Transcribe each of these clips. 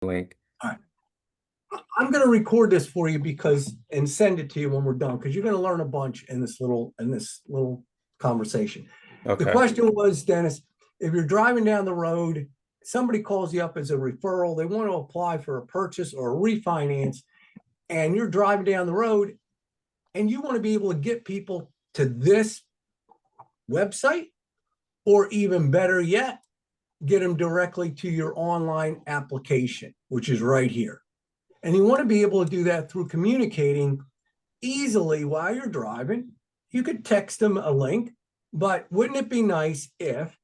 link. All right. I'm going to record this for you and send it to you when we're done, because you're going to learn a bunch in this little conversation. The Okay. question was, Dennis, if you're driving down the road, somebody calls you up as a referral, they want to apply for a purchase or a refinance, and you're driving down the road and you want to be able to get people to this website, or even better yet, get them directly to your online application, which is right here. And you want to be able to do that through communicating easily while you're driving. You could text them a link, but wouldn't it be nice if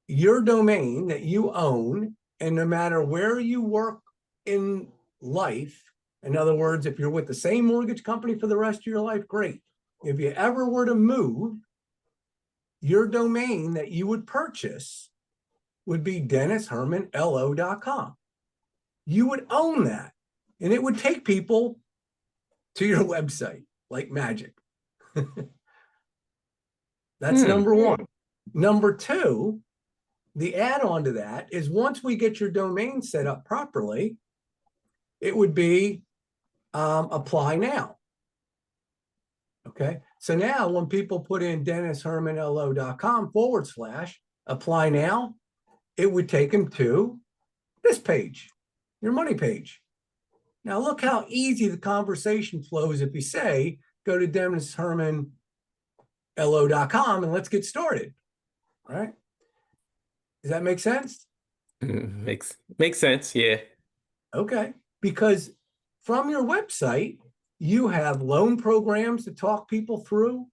your domain that you own, and no matter where you work in life, in other words, if you're with the same mortgage company for the rest of your life, great. If you ever were to move, your domain that you would purchase would be DennisHermanLO.com. You would own that, and it would take people to your website like magic. That's Hmm. number one. Number two, the add-on to that is, once we get your domain set up properly, it would be apply now. Okay. So now when people put in DennisHermanLO.com/apply now, it would take them to this page, your money page. Now look how easy the conversation flows if you say, go to DennisHermanLO.com and let's get started. All right. Does that make sense? Makes sense. Yeah. Okay. Because from your website, you have loan programs to talk people through.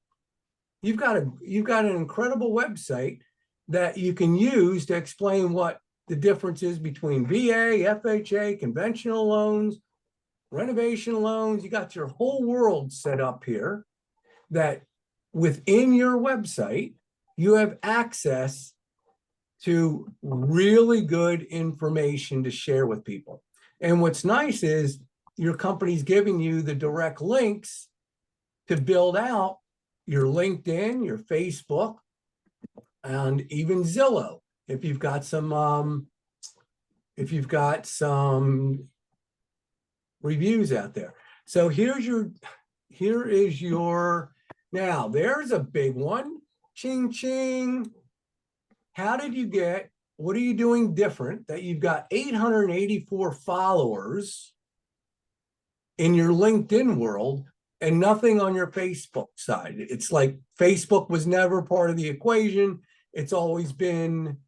You've got an incredible website that you can use to explain what the difference is between VA, FHA, conventional loans, renovation loans. You got your whole world set up here, that within your website, you have access to really good information to share with people. And what's nice is your company's giving you the direct links to build out your LinkedIn, your Facebook, and even Zillow. If you've got some reviews out there. So here is your, now there's a big one. Ching, ching. What are you doing different that you've got 884 followers in your LinkedIn world and nothing on your Facebook side? It's like Facebook was never part of the equation. It's always been.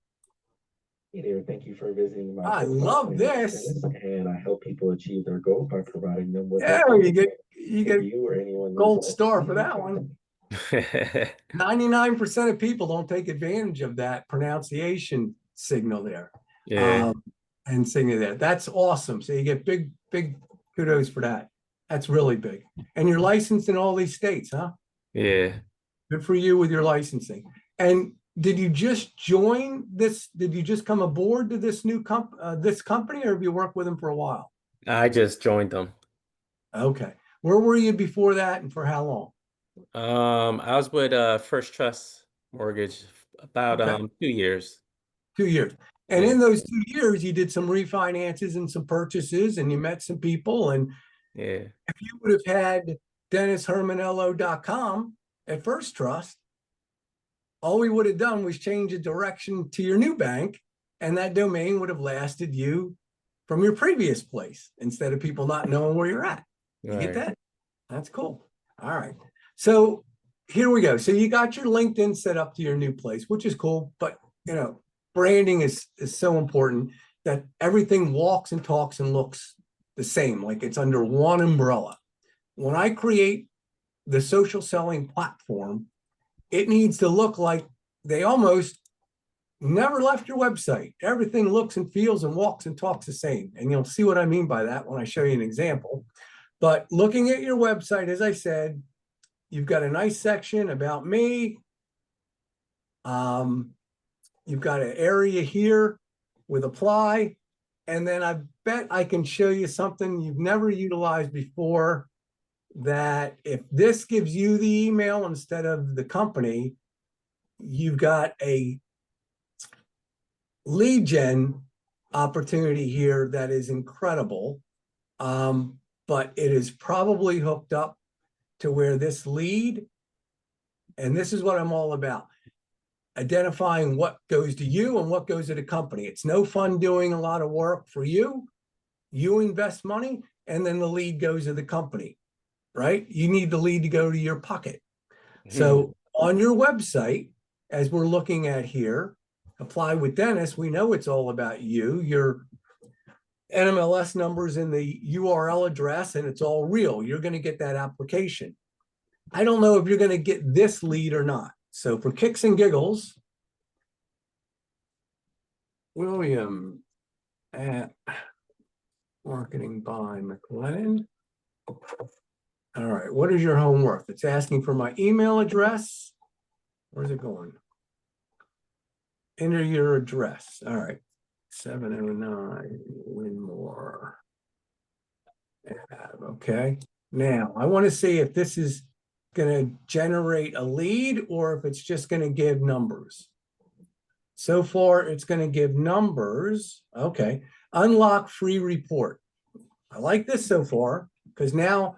Hey there, thank you for visiting my I profile. love My name is this. Dennis, and I help people achieve their goals by providing them with Yeah, a you if get you or anyone needs gold help. star for that one. 99% of people don't take advantage of that pronunciation signal there. Yeah. And singing that. That's awesome. So you get big kudos for that. That's really big. And you're licensed in all these states, huh? Yeah. Good for you with your licensing. And did you just join this? Did you just come aboard to this this company, or have you worked with them for a while? I just joined them. Okay. Where were you before that, and for how long? I was with First Trust Mortgage about Okay. 2 years. 2 years. And Yeah. in those 2 years, you did some refinances and some purchases, and you met some people. And Yeah. if you would have had DennisHermanLO.com at First Trust, all we would have done was change the direction to your new bank, and that domain would have lasted you from your previous place instead of people not knowing where you're at. You get Right. that? That's cool. All right. So here we go. So you got your LinkedIn set up to your new place, which is cool. But branding is so important that everything walks and talks and looks the same, like it's under one umbrella. When I create the social selling platform, it needs to look like they almost never left your website. Everything looks and feels and walks and talks the same. And you'll see what I mean by that when I show you an example. But looking at your website, as I said, you've got a nice section about me. You've got an area here with apply. And then I bet I can show you something you've never utilized before, that if this gives you the email instead of the company, you've got a lead gen opportunity here that is incredible. But it is probably hooked up to where this lead, and this is what I'm all about, identifying what goes to you and what goes to the company. It's no fun doing a lot of work for you. You invest money, and then the lead goes to the company, right? You need the lead to go to your pocket. So on your website, as we're looking at here, Apply with Dennis, we know it's all about you, your NMLS numbers in the URL address, and it's all real. You're going to get that application. I don't know if you're going to get this lead or not. So for kicks and giggles, William at Marketing by McLennan. All right, what is your homework? It's asking for my email address. Where's it going? Enter your address. All right, 709 Winmore. Okay, now I want to see if this is going to generate a lead or if it's just going to give numbers. So far, it's going to give numbers. Okay, unlock free report. I like this so far because now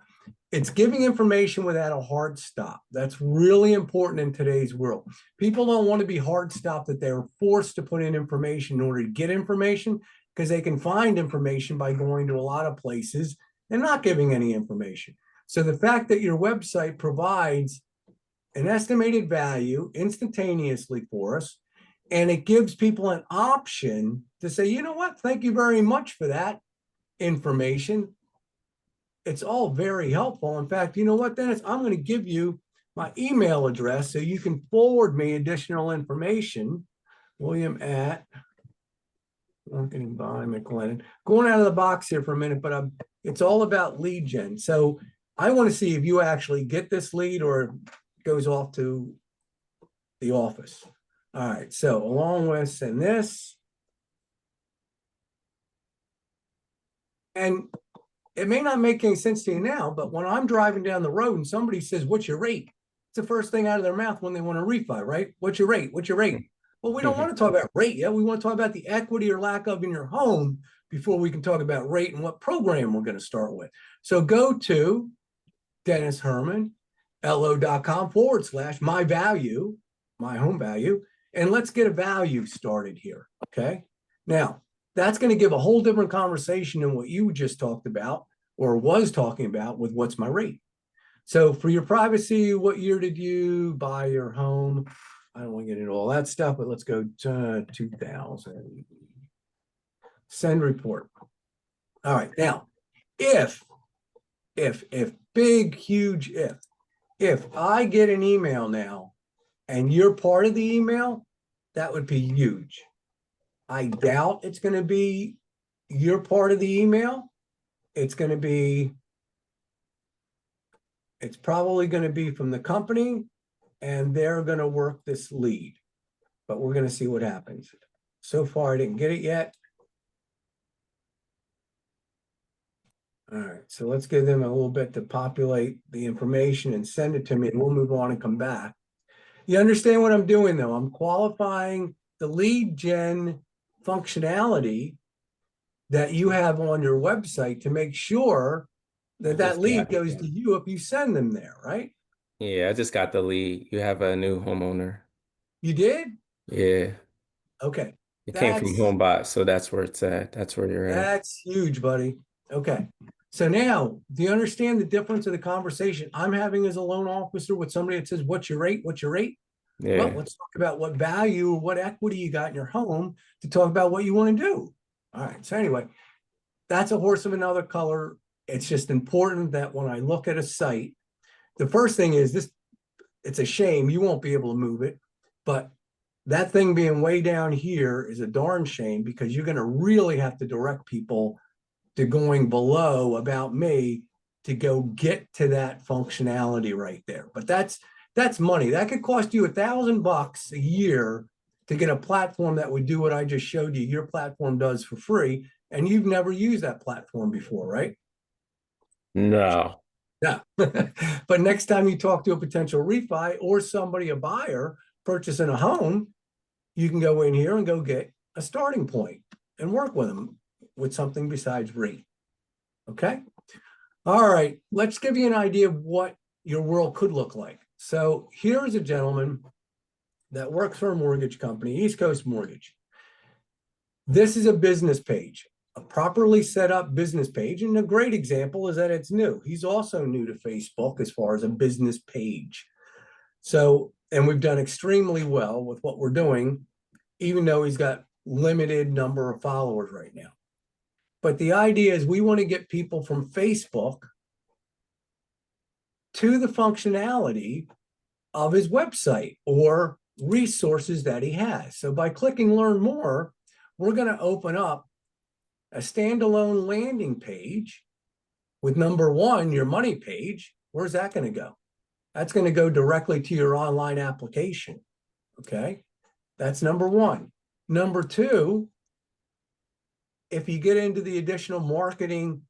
it's giving information without a hard stop. That's really important in today's world. People don't want to be hard stopped, that they're forced to put in information in order to get information, because they can find information by going to a lot of places and not giving any information. So the fact that your website provides an estimated value instantaneously for us, and it gives people an option to say, you know what, thank you very much for that information. It's all very helpful. In fact, you know what, Dennis, I'm going to give you my email address so you can forward me additional information. William at Marketing by McLennan. Going out of the box here for a minute, but it's all about lead gen. So I want to see if you actually get this lead or it goes off to the office. All right, so along with send this. And it may not make any sense to you now, but when I'm driving down the road and somebody says, what's your rate? It's the first thing out of their mouth when they want to refi, right? What's your rate? What's your rate? Well, we don't want to talk about rate yet. We want to talk about the equity or lack of in your home before we can talk about rate and what program we're going to start with. So go to Dennis Herman, LO.com/my value, my home value, and let's get a value started here. Okay. Now, that's going to give a whole different conversation than what you just talked about or was talking about with what's my rate. So for your privacy, what year did you buy your home? I don't want to get into all that stuff, but let's go to 2000. Send report. All right. Now, if big, huge if I get an email now and you're part of the email, that would be huge. I doubt it's going to be your part of the email. It's probably going to be from the company, and they're going to work this lead. But we're going to see what happens. So far, I didn't get it yet. All right, so let's give them a little bit to populate the information and send it to me, and we'll move on and come back. You understand what I'm doing, though? I'm qualifying the lead gen functionality that you have on your website to make sure that that lead goes to you if you send them there, right? Yeah, I just got the lead. You have a new homeowner. You did? Yeah. Okay. It came from HomeBot, so that's where it's at. That's where you're at. That's huge, buddy. Okay. So now, do you understand the difference of the conversation I'm having as a loan officer with somebody that says, what's your rate? What's your rate? Yeah. Well, let's talk about what value or what equity you got in your home to talk about what you want to do. All right. So anyway, that's a horse of another color. It's just important that when I look at a site, the first thing is this, it's a shame you won't be able to move it, but that thing being way down here is a darn shame, because you're going to really have to direct people to going below about me to go get to that functionality right there. But that's money. That could cost you $1,000 a year to get a platform that would do what I just showed you. Your platform does for free, and you've never used that platform before, right? No. Yeah. But next time you talk to a potential refi or somebody, a buyer purchasing a home, you can go in here and go get a starting point. and work with them with something besides rate. Okay. All right. Let's give you an idea of what your world could look like. So here is a gentleman that works for a mortgage company, East Coast Mortgage. This is a business page, a properly set up business page. And a great example is that it's new. He's also new to Facebook as far as a business page. So, and we've done extremely well with what we're doing, even though he's got limited number of followers right now. But the idea is we want to get people from Facebook to the functionality of his website or resources that he has. So by clicking learn more, we're going to open up a standalone landing page with number one, your money page. Where's that going to go? That's going to go directly to your online application. Okay. That's number one. Number two, if you get into the additional marketing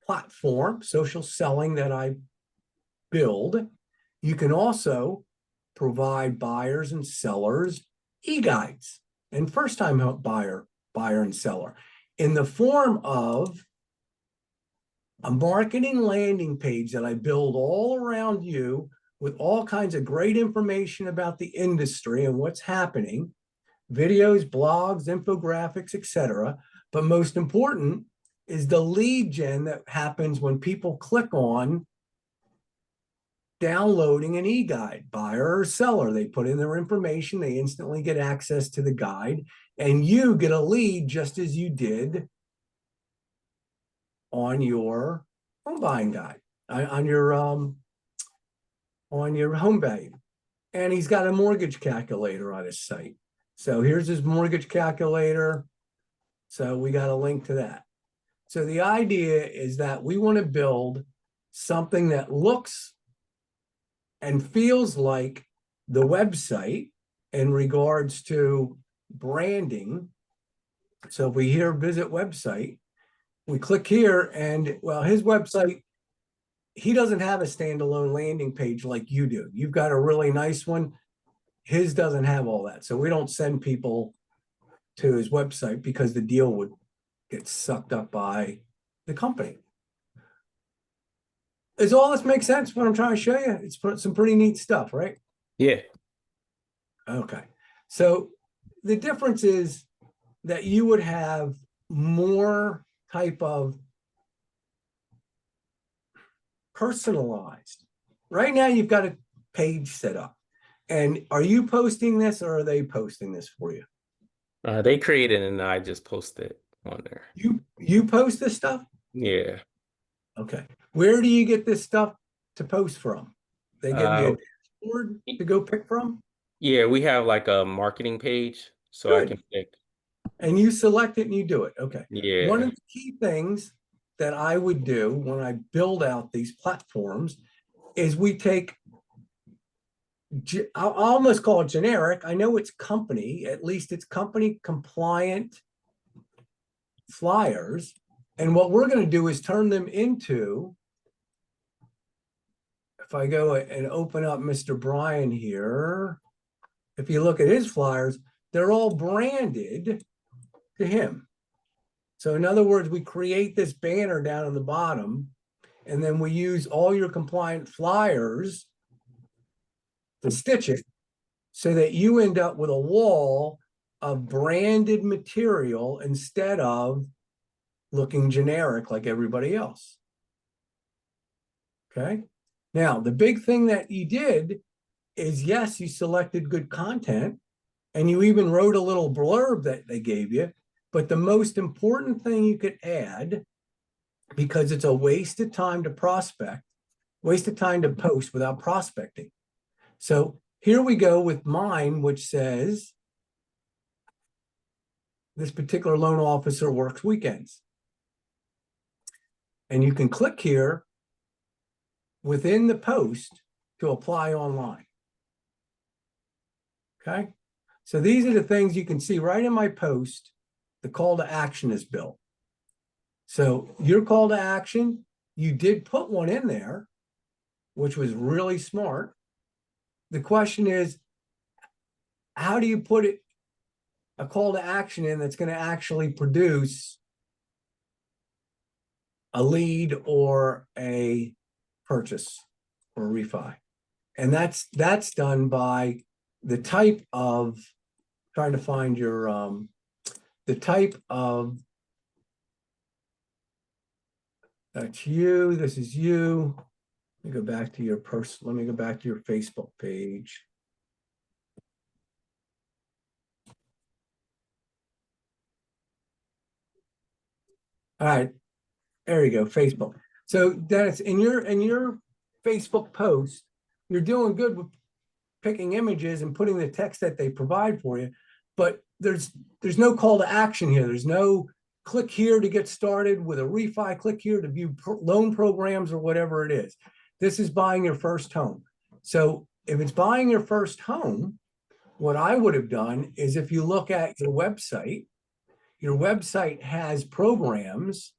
platform, social selling that I build, you can also provide buyers and sellers e-guides and first-time buyer and seller in the form of a marketing landing page that I build all around you with all kinds of great information about the industry and what's happening, videos, blogs, infographics, etc. But most important is the lead gen that happens when people click on downloading an e-guide, buyer or seller. They put in their information, they instantly get access to the guide, and you get a lead just as you did on your home buying guide, on your home value. And he's got a mortgage calculator on his site. So here's his mortgage calculator. So we got a link to that. So the idea is that we want to build something that looks and feels like the website in regards to branding. So if we hear visit website, we click here and, well, his website, he doesn't have a standalone landing page like you do. You've got a really nice one. His doesn't have all that. So we don't send people to his website because the deal would get sucked up by the company. Does all this make sense what I'm trying to show you? It's some pretty neat stuff, right? Yeah. Okay. So the difference is that you would have more type of personalized. Right now, you've got a page set up. And are you posting this or are they posting this for you? They created and I just posted on there. You post this stuff? Yeah. Okay. Where do you get this stuff to post from? They give you a Uh, dashboard to go pick from? yeah, we have like a marketing page, so I Good. can pick. And you select it and you do it. Okay. One Yeah. of the key things that I would do when I build out these platforms is we take, I'll almost call it generic. I know it's company, at least it's company compliant flyers. And what we're going to do is turn them into, if I go and open up Mr. Brian here, if you look at his flyers, they're all branded to him. So in other words, we create this banner down on the bottom, and then we use all your compliant flyers to stitch it so that you end up with a wall of branded material instead of looking generic like everybody else. Okay. Now, the big thing that you did is, yes, you selected good content and you even wrote a little blurb that they gave you. But the most important thing you could add, because it's a waste of time to prospect, waste of time to post without prospecting. So here we go with mine, which says, this particular loan officer works weekends. And you can click here within the post to apply online. Okay. So these are the things you can see right in my post. The call to action is built. So your call to action, you did put one in there, which was really smart. The question is, how do you put it a call to action in that's going to actually produce a lead or a purchase or a refi. And that's done by the type of trying to find your the type of that's you, this is you. Let me go back to your let me go back to your Facebook page. All right, there you go, Facebook. So Dennis, in your Facebook post, you're doing good with picking images and putting the text that they provide for you, but there's no call to action here. There's no click here to get started with a refi, click here to view loan programs or whatever it is. This is buying your first home. So if it's buying your first home, what I would have done is if you look at your website has programs.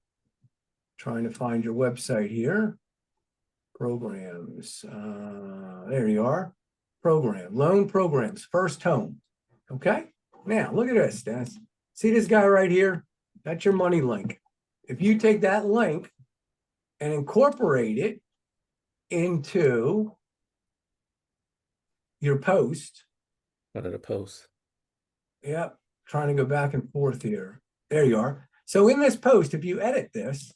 Trying to find your website here. Programs. There you are. Program, loan programs, first home. Okay. Now look at this, Dennis. See this guy right here? That's your money link. If you take that link and incorporate it into your post. One of the posts. Yep. Trying to go back and forth here. There you are. So in this post, if you edit this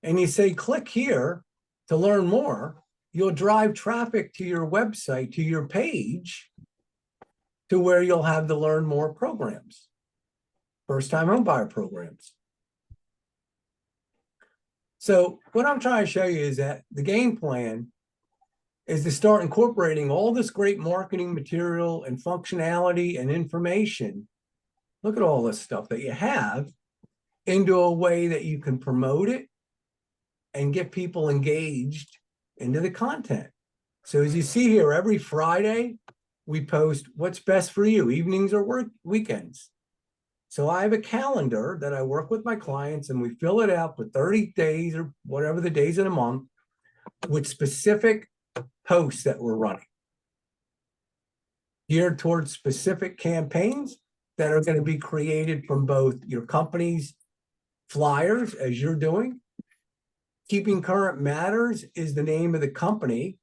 and you say, click here to learn more, you'll drive traffic to your website, to your page, to where you'll have the learn more programs, first-time homebuyer programs. So what I'm trying to show you is that the game plan is to start incorporating all this great marketing material and functionality and information. Look at all this stuff that you have into a way that you can promote it and get people engaged into the content. So as you see here, every Friday, we post what's best for you, evenings or weekends. So I have a calendar that I work with my clients and we fill it out for 30 days or whatever the days in a month with specific posts that we're running, geared towards specific campaigns that are going to be created from both your company's flyers, as you're doing. Keeping Current Matters is the name of the company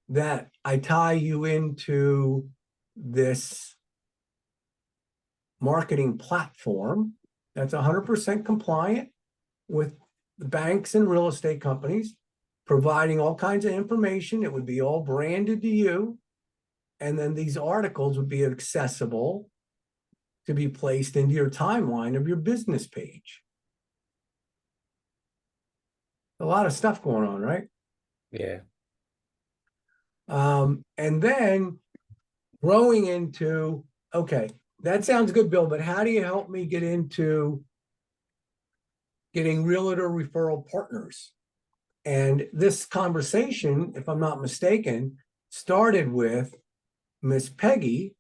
that I tie you into this marketing platform that's 100% compliant with the banks and real estate companies, providing all kinds of information. It would be all branded to you. And then these articles would be accessible to be placed into your timeline of your business page. A lot of stuff going on, right? Yeah. And then growing into, okay, that sounds good, Bill, but how do you help me get into getting realtor referral partners? And this conversation, if I'm not mistaken, started with Miss Peggy.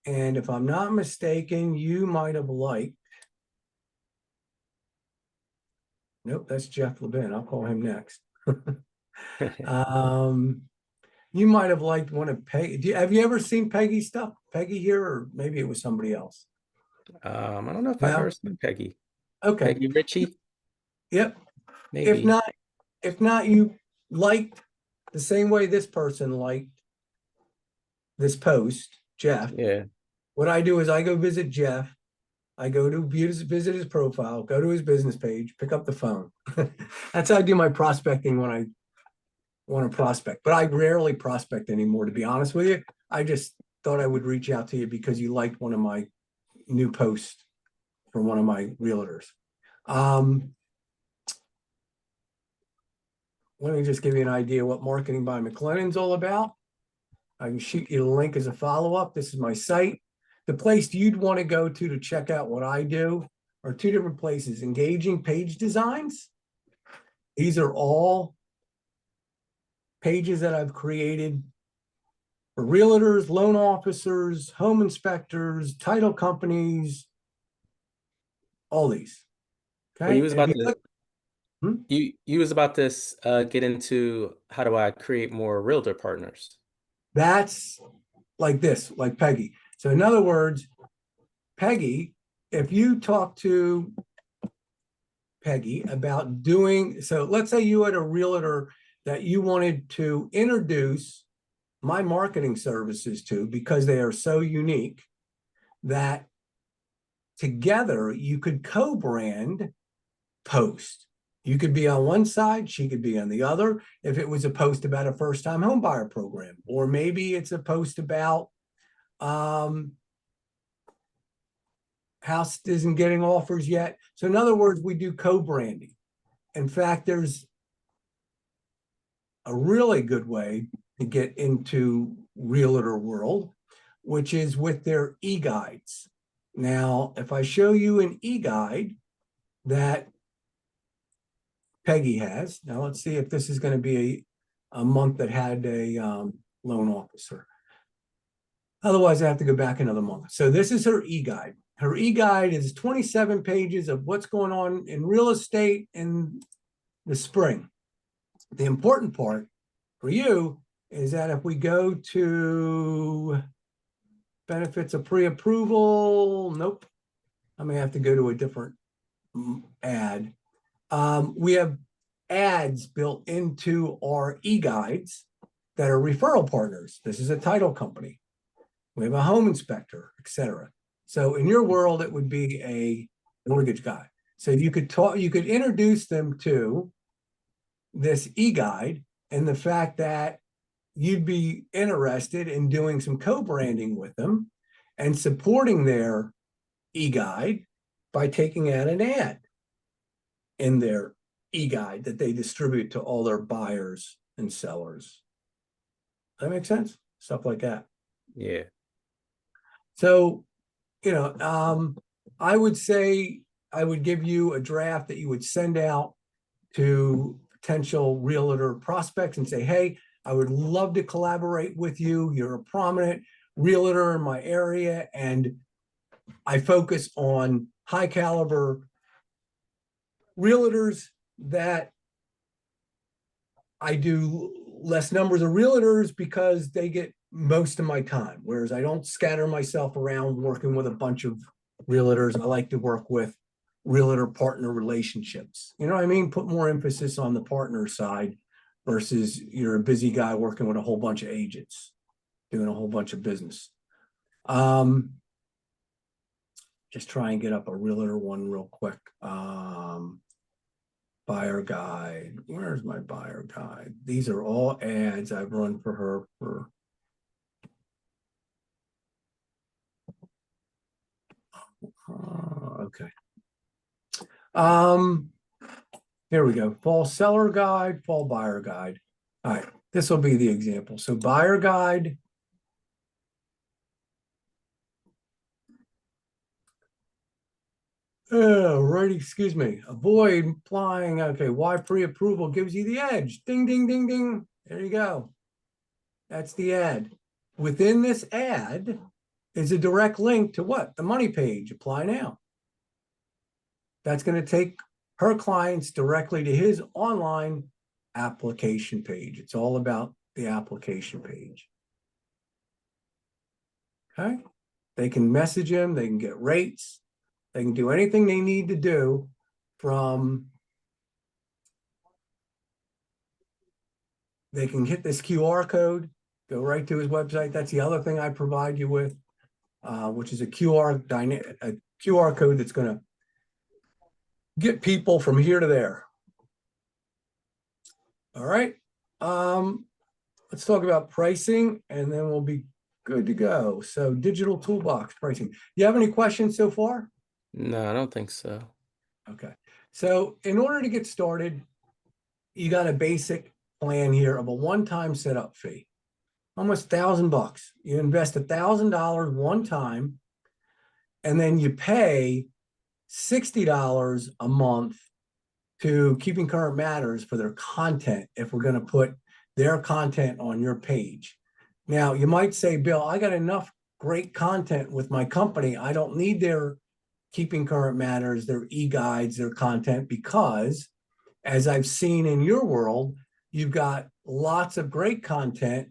And if I'm not mistaken, you might have liked, nope, that's Jeff Levin. I'll call him next. You might have liked one of Peggy. Have you ever seen Peggy's stuff? Peggy here, or maybe it was somebody else. I don't know if I've Well, ever seen Peggy. okay. Peggy Ritchie? Yep. Maybe. If not, you liked the same way this person liked this post, Jeff. Yeah. What I do is I go visit Jeff. I go to visit his profile, go to his business page, pick up the phone. That's how I do my prospecting when I want to prospect, but I rarely prospect anymore, to be honest with you. I just thought I would reach out to you because you liked one of my new posts from one of my realtors. Let me just give you an idea what Marketing by McLennan's all about. I can shoot you the link as a follow-up. This is my site. The place you'd want to go to check out what I do are two different places. Engaging Page Designs. These are all pages that I've created for realtors, loan officers, home inspectors, title companies, all these. Okay. Well, you was about to Hmm? you was about to get into how do I create more realtor partners? That's like this, like Peggy. So in other words, Peggy, if you talk to Peggy about doing, so let's say you had a realtor that you wanted to introduce my marketing services to because they are so unique that together you could co-brand post. You could be on one side, she could be on the other. If it was a post about a first-time home buyer program, or maybe it's a post about house isn't getting offers yet. So in other words, we do co-branding. In fact, there's a really good way to get into realtor world, which is with their e-guides. Now, if I show you an e-guide that Peggy has, now let's see if this is going to be a month that had a loan officer. Otherwise, I have to go back another month. So this is her e-guide. Her e-guide is 27 pages of what's going on in real estate in the spring. The important part for you is that if we go to benefits of pre-approval, nope, I may have to go to a different ad. We have ads built into our e-guides that are referral partners. This is a title company. We have a home inspector, etc. So in your world, it would be a mortgage guy. So you could introduce them to this e-guide and the fact that you'd be interested in doing some co-branding with them and supporting their e-guide by taking out an ad in their e-guide that they distribute to all their buyers and sellers. Does that make sense? Stuff like that. Yeah. So, I would say I would give you a draft that you would send out to potential realtor prospects and say, hey, I would love to collaborate with you. You're a prominent realtor in my area, and I focus on high caliber realtors that I do less numbers of realtors because they get most of my time, whereas I don't scatter myself around working with a bunch of realtors. I like to work with realtor partner relationships. You know what I mean? Put more emphasis on the partner side versus you're a busy guy working with a whole bunch of agents, doing a whole bunch of business. Just try and get up a realtor one real quick. Buyer guide. Where's my buyer guide? These are all ads I've run for her for okay. Here we go. Fall seller guide, fall buyer guide. All right, this will be the example. So buyer guide. Oh, right, excuse me. Avoid applying. Okay, why pre-approval gives you the edge. Ding, ding, ding, ding. There you go. That's the ad. Within this ad is a direct link to what? The money page. Apply now. That's going to take her clients directly to his online application page. It's all about the application page. Okay. They can message him. They can get rates. They can do anything they need to do from, they can hit this QR code, go right to his website. That's the other thing I provide you with, which is a QR code that's going to get people from here to there. All right. Let's talk about pricing and then we'll be good to go. So digital toolbox pricing. You have any questions so far? No, I don't think so. Okay. So in order to get started, you got a basic plan here of a one-time setup fee, almost $1,000. You invest $1,000 one time, and then you pay $60 a month to Keeping Current Matters for their content if we're going to put their content on your page. Now, you might say, Bill, I got enough great content with my company. I don't need their Keeping Current Matters, their e-guides, their content, because as I've seen in your world, you've got lots of great content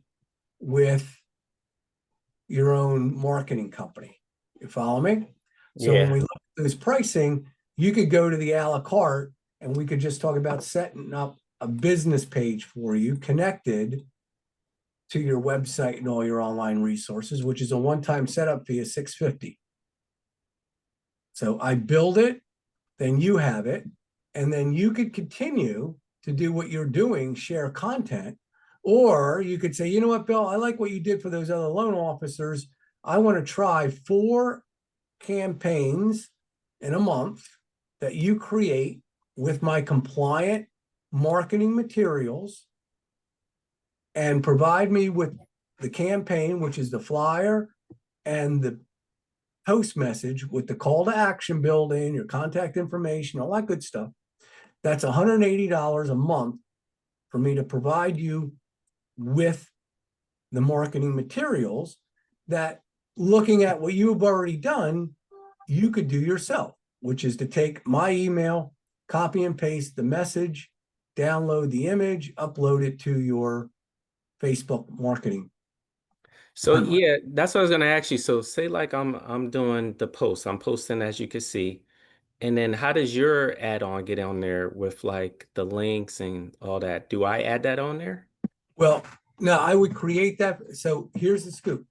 with your own marketing company. You follow me? So when Yeah. we look at this pricing, you could go to the a la carte and we could just talk about setting up a business page for you connected to your website and all your online resources, which is a one-time setup fee of $650. So I build it, then you have it, and then you could continue to do what you're doing, share content, or you could say, you know what, Bill, I like what you did for those other loan officers. I want to try 4 campaigns in a month that you create with my compliant marketing materials and provide me with the campaign, which is the flyer and the post message with the call to action built in, your contact information, all that good stuff. That's $180 a month for me to provide you with the marketing materials that, looking at what you've already done, you could do yourself, which is to take my email, copy and paste the message, download the image, upload it to your Facebook marketing. So yeah, that's what I was gonna ask you. So say like I'm doing the post. I'm posting as you can see. And then how does your add-on get on there with like the links and all that? Do I add that on there? Well, now I would create that. So here's the scoop.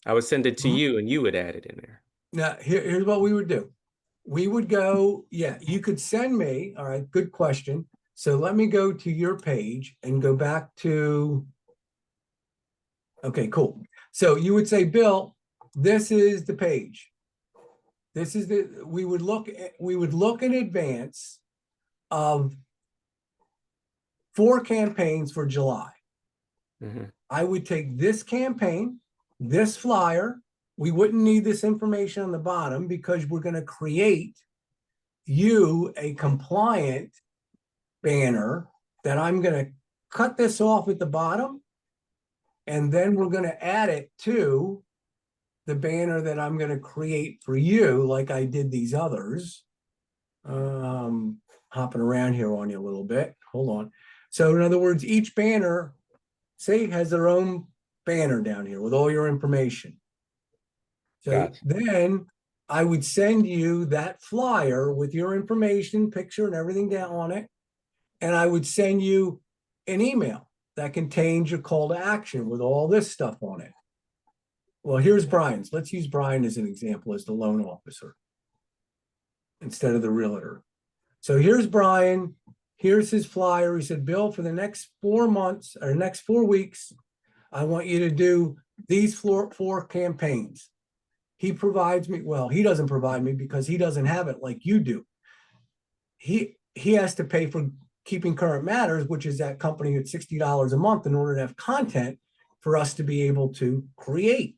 I would send it to you and you would add it in there. Now, here's what we would do. We would go, yeah, you could send me. All right, good question. So let me go to your page and go back to, okay, cool. So you would say, Bill, this is the page. This is we would look in advance of 4 campaigns for July. Mhm. I would take this campaign, this flyer. We wouldn't need this information on the bottom because we're going to create you a compliant banner that I'm going to cut this off at the bottom. And then we're going to add it to the banner that I'm going to create for you, like I did these others. Hopping around here on you a little bit. Hold on. So in other words, each banner, say, has their own banner down here with all your information. So Gotcha. then I would send you that flyer with your information, picture, and everything down on it. And I would send you an email that contains your call to action with all this stuff on it. Well, here's Brian's. Let's use Brian as an example as the loan officer instead of the realtor. So here's Brian. Here's his flyer. He said, Bill, for the next 4 months or next 4 weeks, I want you to do these 4 campaigns. He provides me, well, he doesn't provide me because he doesn't have it like you do. He has to pay for Keeping Current Matters, which is that company at $60 a month in order to have content for us to be able to create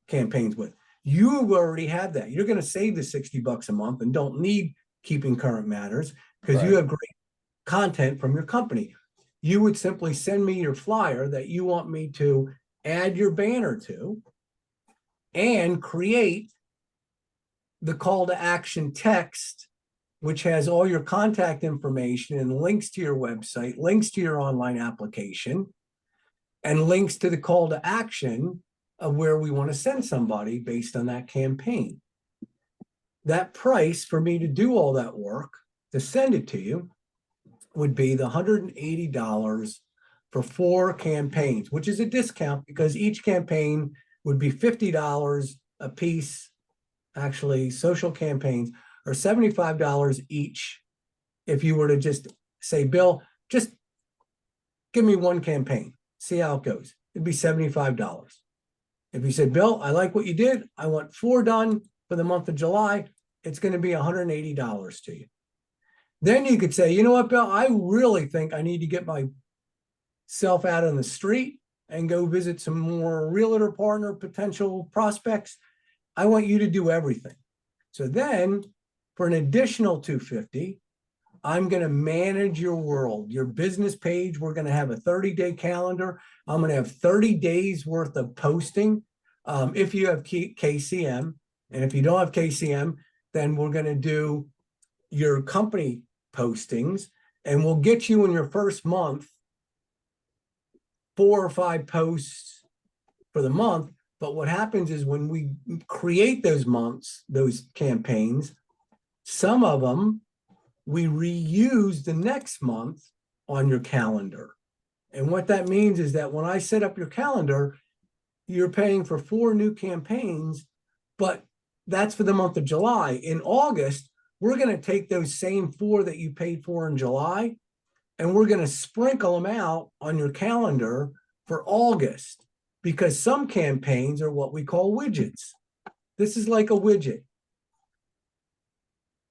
campaigns with. You already have that. You're going to save the $60 a month and don't need Keeping Current Matters because you have great content from your company. You would simply send me your flyer that you want me to add your banner to and create the call to action text, which has all your contact information and links to your website, links to your online application, and links to the call to action of where we want to send somebody based on that campaign. That price for me to do all that work, to send it to you, would be the $180 for 4 campaigns, which is a discount because each campaign would be $50 a piece. Actually, social campaigns are $75 each. If you were to just say, Bill, just give me 1 campaign, see how it goes, it'd be $75. If you said, Bill, I like what you did, I want 4 done for the month of July, it's going to be $180 to you. Then you could say, you know what, Bill, I really think I need to get myself out on the street and go visit some more realtor partner potential prospects. I want you to do everything. So then for an additional $250, I'm going to manage your world, your business page. We're going to have a 30-day calendar. I'm going to have 30 days worth of posting. If you have KCM, and if you don't have KCM, then we're going to do your company postings, and we'll get you in your first month 4 or 5 posts for the month. But what happens is when we create those months, those campaigns, some of them we reuse the next month on your calendar. And what that means is that when I set up your calendar, you're paying for 4 new campaigns, but that's for the month of July. In August, we're going to take those same 4 that you paid for in July, and we're going to sprinkle them out on your calendar for August, because some campaigns are what we call widgets. This is like a widget.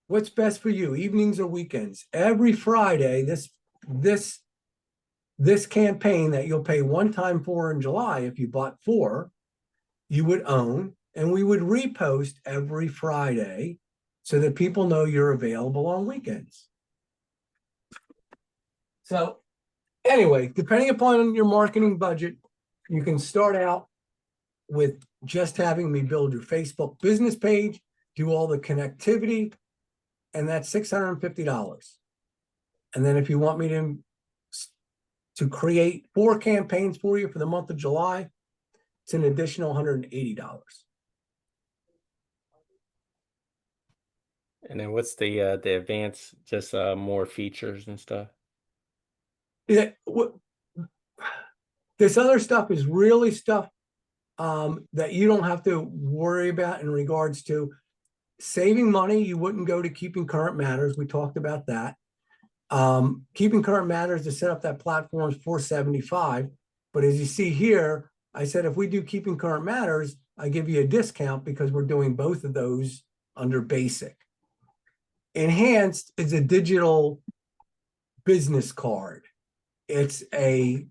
What's best for you, evenings or weekends? Every Friday, this campaign that you'll pay one time for in July, if you bought 4, you would own, and we would repost every Friday so that people know you're available on weekends. So anyway, depending upon your marketing budget, you can start out with just having me build your Facebook business page, do all the connectivity, and that's $650. And then if you want me to create 4 campaigns for you for the month of July, it's an additional $180. And then what's the advanced, just more features and stuff? Yeah, this other stuff is really stuff that you don't have to worry about in regards to saving money. You wouldn't go to Keeping Current Matters. We talked about that. Keeping Current Matters to set up that platform is $475. But as you see here, I said if we do Keeping Current Matters, I give you a discount because we're doing both of those under basic. Enhanced is a digital business card. It's a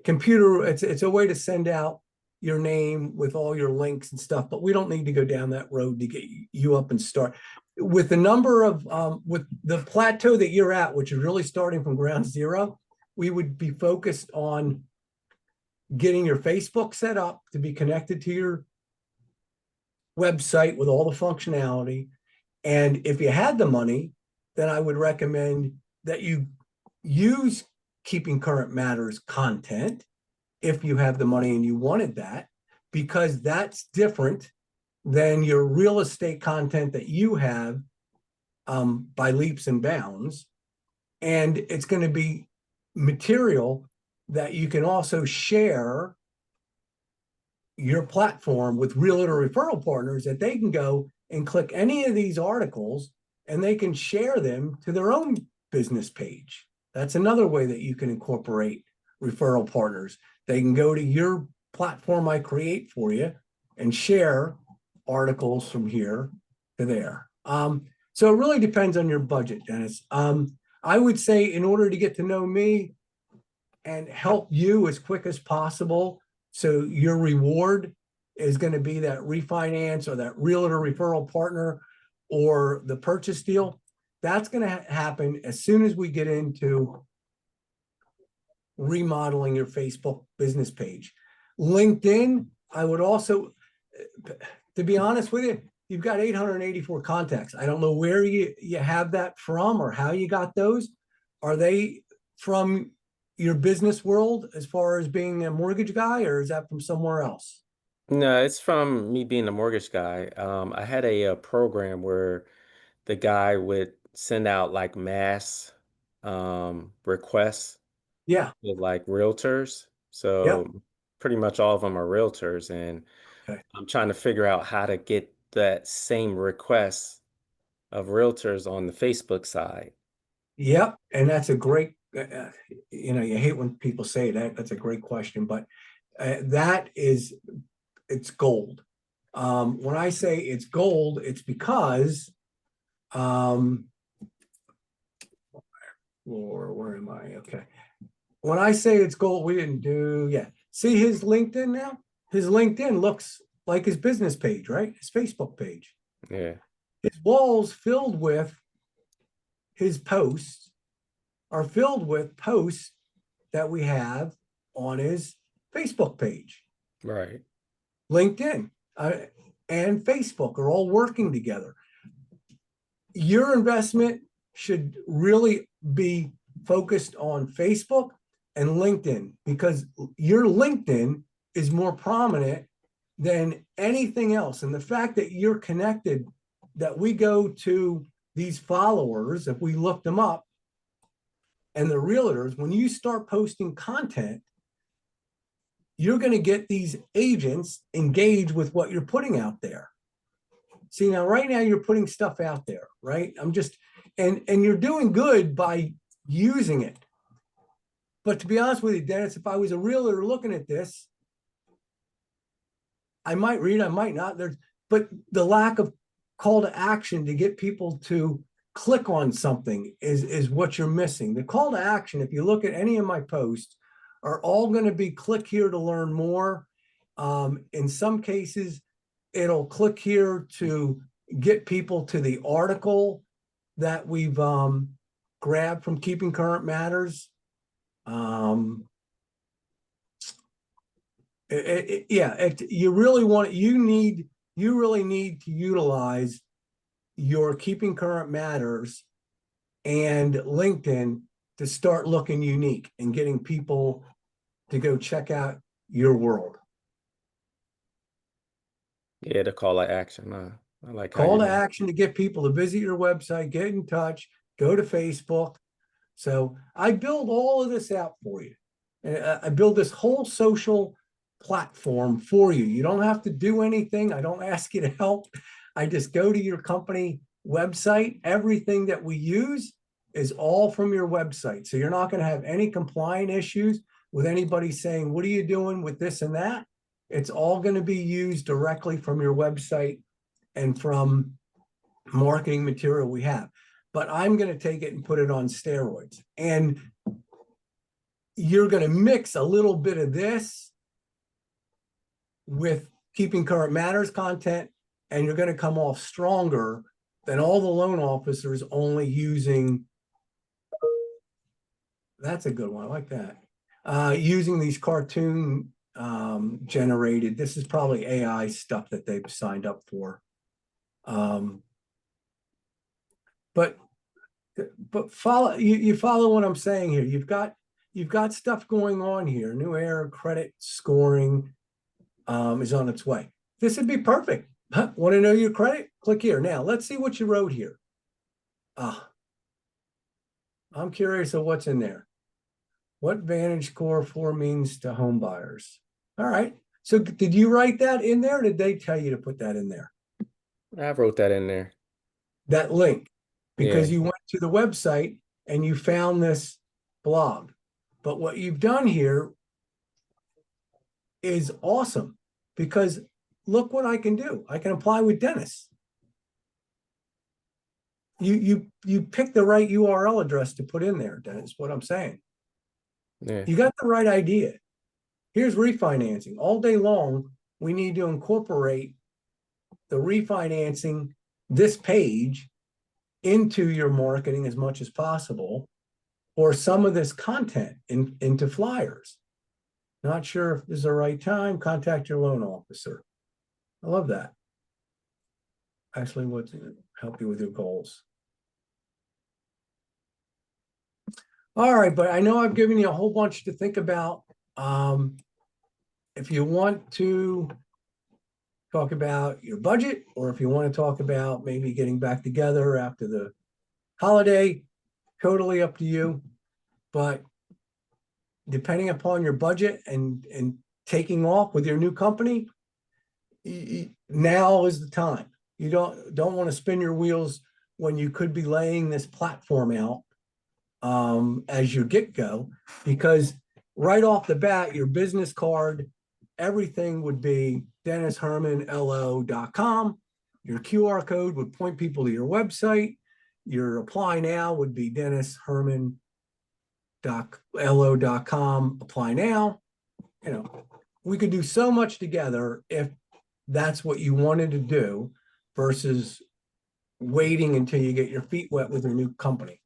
computer, it's a way to send out your name with all your links and stuff, but we don't need to go down that road to get you up and start. With the number of, with the plateau that you're at, which is really starting from ground zero, we would be focused on getting your Facebook set up to be connected to your website with all the functionality. And if you had the money, then I would recommend that you use Keeping Current Matters content if you have the money and you wanted that, because that's different than your real estate content that you have by leaps and bounds. And it's going to be material that you can also share your platform with realtor referral partners, that they can go and click any of these articles and they can share them to their own business page. That's another way that you can incorporate referral partners. They can go to your platform I create for you and share articles from here to there. So it really depends on your budget, Dennis. I would say in order to get to know me and help you as quick as possible, so your reward is going to be that refinance or that realtor referral partner or the purchase deal, that's going to happen as soon as we get into remodeling your Facebook business page. LinkedIn, I would also, to be honest with you, you've got 884 contacts. I don't know where you have that from or how you got those. Are they from your business world as far as being a mortgage guy, or is that from somewhere else? No, it's from me being a mortgage guy. I had a program where the guy would send out like mass requests Yeah. with like realtors. Yep. So pretty much all of them are realtors, and Okay. I'm trying to figure out how to get that same request of realtors on the Facebook side. Yep. And that's a great, you hate when people say that. That's a great question, but it's gold. When I say it's gold, it's because, or where am I? Okay. When I say it's gold, we didn't do, yeah. See his LinkedIn now? His LinkedIn looks like his business page, right? His Facebook page. Yeah. His walls filled with his posts are filled with posts that we have on his Facebook page. Right. LinkedIn and Facebook are all working together. Your investment should really be focused on Facebook and LinkedIn, because your LinkedIn is more prominent than anything else. And the fact that you're connected, that we go to these followers, if we look them up, and the realtors, when you start posting content, you're going to get these agents engaged with what you're putting out there. See, now, right now you're putting stuff out there, right? And you're doing good by using it. But to be honest with you, Dennis, if I was a realtor looking at this, I might read, I might not. But the lack of call to action to get people to click on something is what you're missing. The call to action, if you look at any of my posts, are all going to be click here to learn more. In some cases, it'll click here to get people to the article that we've grabbed from Keeping Current Matters. You really need to utilize your Keeping Current Matters and LinkedIn to start looking unique and getting people to go check out your world. Yeah, the call to action. I like how Call you to action to get people to visit your website, get in touch, go to Facebook. So I build all of this out for you. And I build this whole social platform for you. You don't have to do anything. I don't ask you to help. I just go to your company website. Everything that we use is all from your website. So you're not going to have any compliant issues with anybody saying, what are you doing with this and that? It's all going to be used directly from your website and from marketing material we have. But I'm going to take it and put it on steroids. And you're going to mix a little bit of this with Keeping Current Matters content, and you're going to come off stronger than all the loan officers only using. That's a good one. I like that. Using these cartoon generated. This is probably AI stuff that they've signed up for. But follow you follow what I'm saying here. You've got stuff going on here. New era credit scoring is on its way. This would be perfect. Want to know your credit? Click here. Now let's see what you wrote here. I'm curious of what's in there. What Vantage Score 4 means to home buyers. All right. So did you write that in there? Or did they tell you to put that in there? I wrote that in there. That link, because Yeah. you went to the website and you found this blog. But what you've done here is awesome, because look what I can do. I can apply with Dennis. You picked the right URL address to put in there, Dennis, what I'm saying. Yeah. You got the right idea. Here's refinancing. All day long, we need to incorporate the refinancing, this page, into your marketing as much as possible, or some of this content into flyers. Not sure if this is the right time, contact your loan officer. I love that. Actually, what's help you with your goals. All right, but I know I've given you a whole bunch to think about. If you want to talk about your budget, or if you want to talk about maybe getting back together after the holiday, totally up to you. But depending upon your budget and taking off with your new company, now is the time. You don't want to spin your wheels when you could be laying this platform out as your get-go, because right off the bat, your business card, everything would be DennisHermanLO.com. Your QR code would point people to your website. Your apply now would be DennisHerman.lo.com. Apply now. You know, we could do so much together if that's what you wanted to do, versus waiting until you get your feet wet with your new company.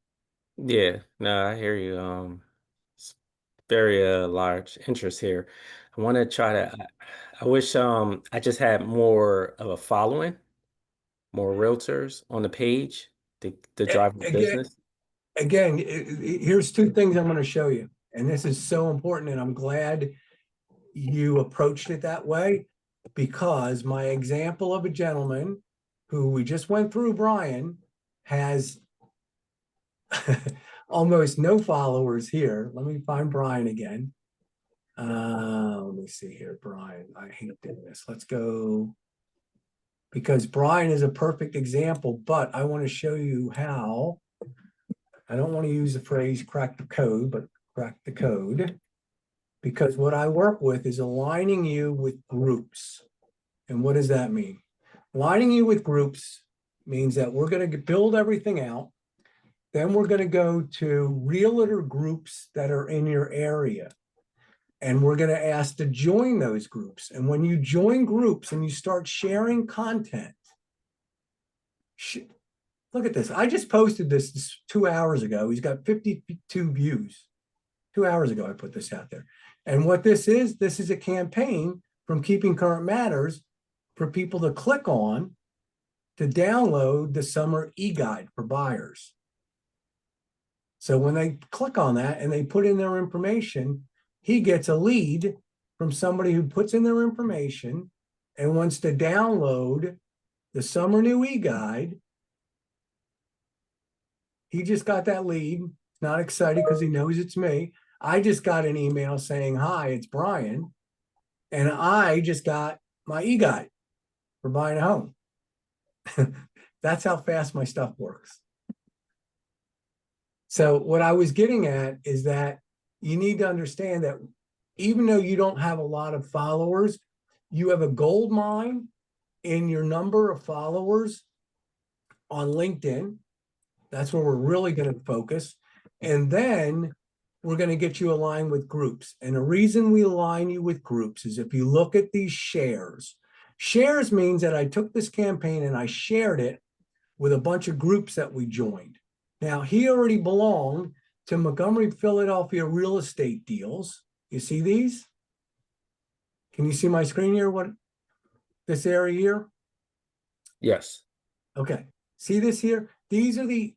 Yeah. No, I hear you. It's very large interest here. I want to try to. I wish I just had more of a following, more realtors on the page to drive the business. Again, here's two things I'm going to show you, and this is so important, and I'm glad you approached it that way, because my example of a gentleman who we just went through, Brian, has almost no followers here. Let me find Brian again. Let me see here, Brian. I hate doing this. Let's go, because Brian is a perfect example, but I want to show you how. I don't want to use the phrase crack the code, but crack the code, because what I work with is aligning you with groups. And what does that mean? Aligning you with groups means that we're going to build everything out. Then we're going to go to realtor groups that are in your area. And we're going to ask to join those groups. And when you join groups and you start sharing content, look at this. I just posted this 2 hours ago. He's got 52 views. 2 hours ago, I put this out there. And what this is a campaign from Keeping Current Matters for people to click on to download the summer e-guide for buyers. So when they click on that and they put in their information, he gets a lead from somebody who puts in their information and wants to download the summer new e-guide. He just got that lead. Not excited because he knows it's me. I just got an email saying, hi, it's Brian. And I just got my e-guide for buying a home. That's how fast my stuff works. So what I was getting at is that you need to understand that even though you don't have a lot of followers, you have a gold mine in your number of followers on LinkedIn. That's where we're really going to focus. And then we're going to get you aligned with groups. And the reason we align you with groups is if you look at these shares, shares means that I took this campaign and I shared it with a bunch of groups that we joined. Now, he already belonged to Montgomery, Philadelphia real estate deals. You see these? Can you see my screen here? What this area here? Yes. Okay. See this here? These are the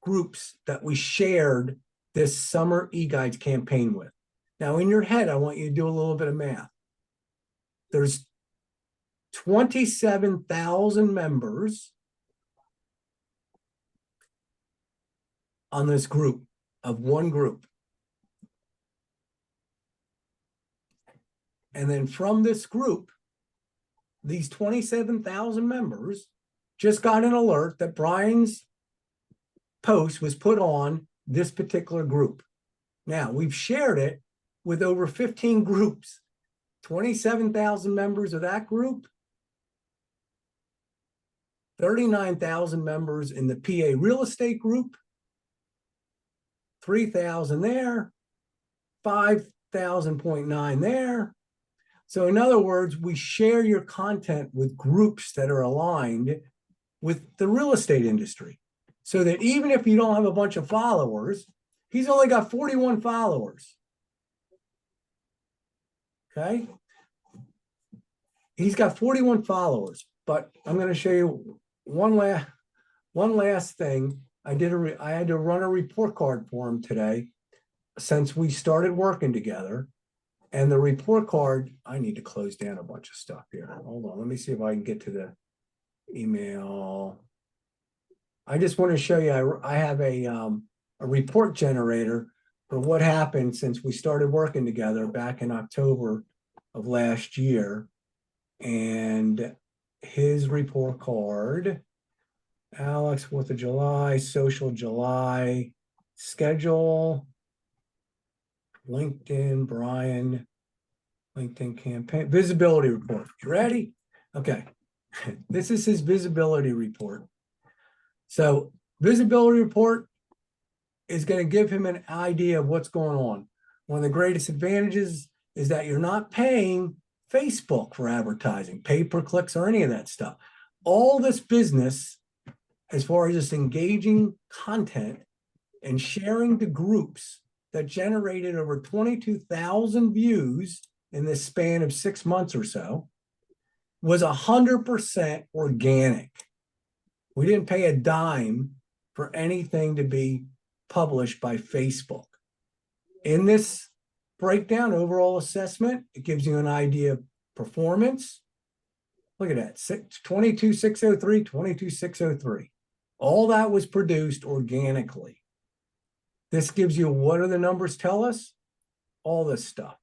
groups that we shared this summer e-guides campaign with. Now, in your head, I want you to do a little bit of math. There's 27,000 members on this group of one group. And then from this group, these 27,000 members just got an alert that Brian's post was put on this particular group. Now, we've shared it with over 15 groups, 27,000 members of that group, 39,000 members in the PA real estate group, 3,000 there, 5,000.9 there. So in other words, we share your content with groups that are aligned with the real estate industry. So that even if you don't have a bunch of followers, he's only got 41 followers. Okay. He's got 41 followers, but I'm going to show you one last thing. I had to run a report card for him today since we started working together. And the report card, I need to close down a bunch of stuff here. Hold on. Let me see if I can get to the email. I just want to show you, I have a report generator for what happened since we started working together back in October of last year. And his report card, Alex, 4th of July, social July, schedule, LinkedIn, Brian, LinkedIn campaign, visibility report. You ready? Okay. This is his visibility report. So visibility report is going to give him an idea of what's going on. One of the greatest advantages is that you're not paying Facebook for advertising, pay-per-clicks, or any of that stuff. All this business, as far as just engaging content and sharing to groups that generated over 22,000 views in this span of 6 months or so, was 100% organic. We didn't pay a dime for anything to be published by Facebook. In this breakdown, overall assessment. It gives you an idea of performance. Look at that, 22,603, 22,603. All that was produced organically. This gives you what do the numbers tell us? All this stuff.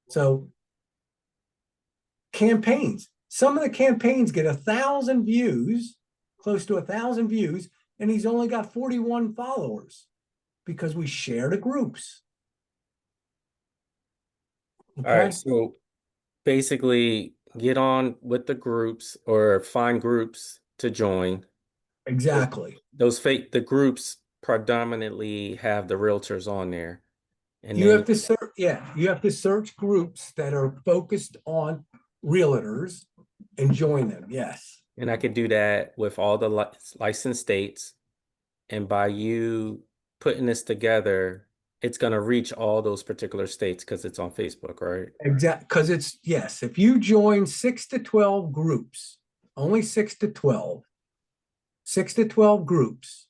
So campaigns. Some of the campaigns get 1,000 views, close to 1,000 views, and he's only got 41 followers because we share the groups. All right, so basically get on with the groups or find groups to join. Exactly. The groups predominantly have the realtors on there. And you then have to search, you have to search groups that are focused on realtors and join them. Yes. And I could do that with all the licensed states. And by you putting this together, it's going to reach all those particular states because it's on Facebook, right? Exactly. Because it's, yes, if you join 6 to 12 groups, only 6 to 12, 6 to 12 groups